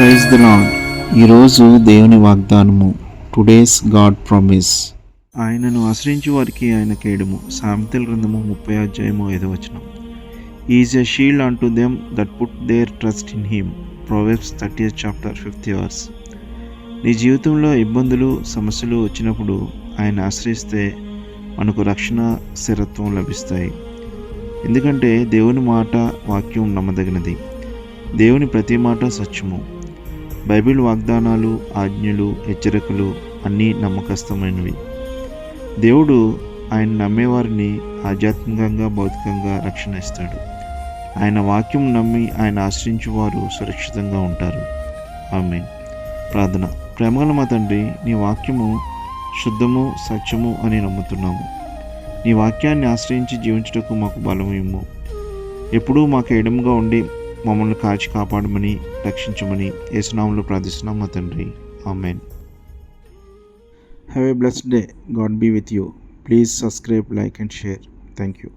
Praise the lord. ఈరోజు దేవుని వాగ్దానము. Today's God promise. ఆయనను ఆశ్రయించు వారికి ఆయన కేడము. సామెతల గ్రంథము 30:5. Is a shield unto them that put their trust in him. Proverbs 30:50. నీ జీవితంలో ఇబ్బందులు, సమస్యలు వచ్చినప్పుడు ఆయన ఆశ్రయిస్తే మనకు రక్షణ, స్థిరత్వం లభిస్తాయి. ఎందుకంటే దేవుని మాట, వాక్యం నమ్మదగినది. దేవుని ప్రతి మాట సత్యము. బైబిల్ వాగ్దానాలు, ఆజ్ఞలు, హెచ్చరికలు అన్నీ నమ్మకస్తమైనవి. దేవుడు ఆయన నమ్మేవారిని ఆధ్యాత్మికంగా, భౌతికంగా రక్షణ ఇస్తాడు. ఆయన వాక్యం నమ్మి ఆయన ఆశ్రయించువారు సురక్షితంగా ఉంటారు. ఆమేన్. ప్రార్థన. ప్రేమగల మా తండ్రి, నీ వాక్యము శుద్ధము, సత్యము అని నమ్ముతున్నాము. నీ వాక్యాన్ని ఆశ్రయించి జీవించుటకు మాకు బలము ఇమ్ము. ఎప్పుడూ మాకు ఎడముగా ఉండి మమ్మల్ని కాచి కాపాడమని, రక్షించమని యేసు నామములో ప్రార్థిస్తున్నాం మా తండ్రి. Amen. Have a blessed day. God be with you. Please subscribe, like and share. Thank you.